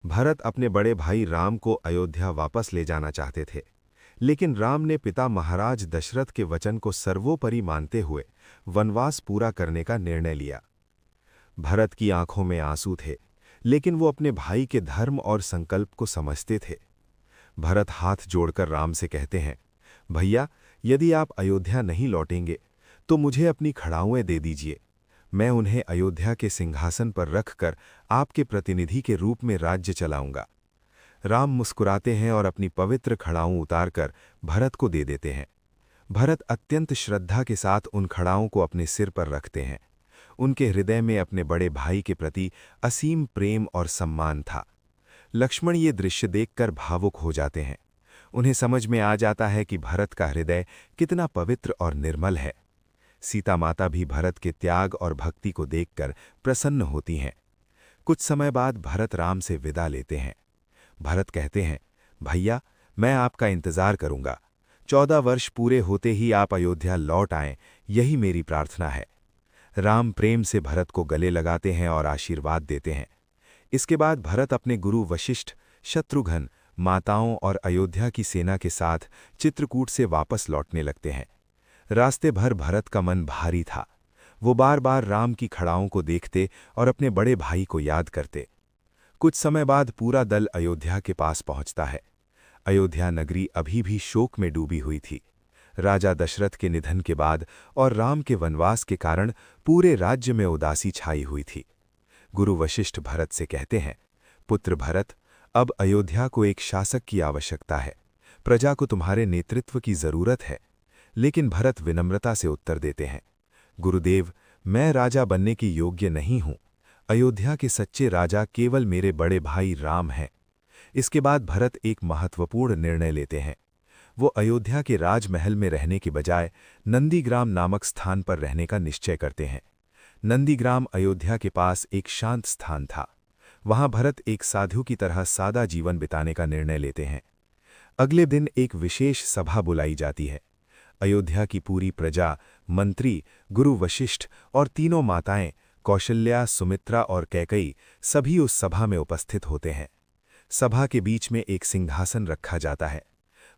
भरत अपने बड़े भाई राम को अयोध्या वापस ले जाना चाहते थे, लेकिन राम ने पिता महाराज दशरथ के वचन को सर्वोपरि मानते हुए वनवास पूरा करने का निर्णय लिया। भरत की आंखों में आंसू थे, लेकिन वो अपने भाई के धर्म और संकल्प को समझते थे। भरत हाथ जोड़कर राम से कहते हैं, भैया, यदि आप अयोध्या नहीं लौटेंगे तो मुझे अपनी खड़ाऊएं दे दीजिए। मैं उन्हें अयोध्या के सिंहासन पर रखकर आपके प्रतिनिधि के रूप में राज्य चलाऊंगा। राम मुस्कुराते हैं और अपनी पवित्र खड़ाऊं उतारकर भरत को दे देते हैं। भरत अत्यंत श्रद्धा के साथ उन खड़ाओं को अपने सिर पर रखते हैं। उनके हृदय में अपने बड़े भाई के प्रति असीम प्रेम और सम्मान था। लक्ष्मण ये दृश्य देखकर भावुक हो जाते हैं। उन्हें समझ में आ जाता है कि भरत का हृदय कितना पवित्र और निर्मल है। सीता माता भी भरत के त्याग और भक्ति को देखकर प्रसन्न होती हैं। कुछ समय बाद भरत राम से विदा लेते हैं। भरत कहते हैं, भैया, मैं आपका इंतजार करूंगा। 14 वर्ष पूरे होते ही आप अयोध्या लौट आएं, यही मेरी प्रार्थना है। राम प्रेम से भरत को गले लगाते हैं और आशीर्वाद देते हैं। इसके बाद भरत अपने गुरु वशिष्ठ, शत्रुघ्न, माताओं और अयोध्या की सेना के साथ चित्रकूट से वापस लौटने लगते हैं। रास्ते भर भरत का मन भारी था। वो बार बार राम की खड़ाओं को देखते और अपने बड़े भाई को याद करते। कुछ समय बाद पूरा दल अयोध्या के पास पहुंचता है। अयोध्या नगरी अभी भी शोक में डूबी हुई थी। राजा दशरथ के निधन के बाद और राम के वनवास के कारण पूरे राज्य में उदासी छाई हुई थी। गुरु वशिष्ठ भरत से कहते हैं, पुत्र भरत, अब अयोध्या को एक शासक की आवश्यकता है। प्रजा को तुम्हारे नेतृत्व की जरूरत है। लेकिन भरत विनम्रता से उत्तर देते हैं, गुरुदेव, मैं राजा बनने की योग्य नहीं हूं। अयोध्या के सच्चे राजा केवल मेरे बड़े भाई राम हैं। इसके बाद भरत एक महत्वपूर्ण निर्णय लेते हैं। वो अयोध्या के राजमहल में रहने के बजाय नंदीग्राम नामक स्थान पर रहने का निश्चय करते हैं। नंदीग्राम अयोध्या के पास एक शांत स्थान था। वहां भरत एक साधु की तरह सादा जीवन बिताने का निर्णय लेते हैं। अगले दिन एक विशेष सभा बुलाई जाती है। अयोध्या की पूरी प्रजा, मंत्री, गुरु वशिष्ठ और तीनों माताएं, कौशल्या, सुमित्रा और कैकई, सभी उस सभा में उपस्थित होते हैं। सभा के बीच में एक सिंहासन रखा जाता है।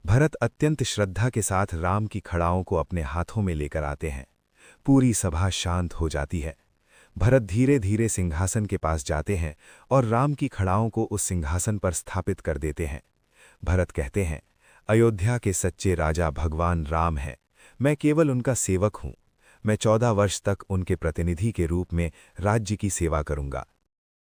भरत अत्यंत श्रद्धा के साथ राम की खड़ाओं को अपने हाथों में लेकर आते हैं। पूरी सभा शांत हो जाती है। भरत धीरे धीरे सिंहासन के पास जाते हैं और राम की खड़ाओं को उस सिंहासन पर स्थापित कर देते हैं। भरत कहते हैं, अयोध्या के सच्चे राजा भगवान राम हैं। मैं केवल उनका सेवक हूं। मैं 14 वर्ष तक उनके प्रतिनिधि के रूप में राज्य की सेवा करूंगा।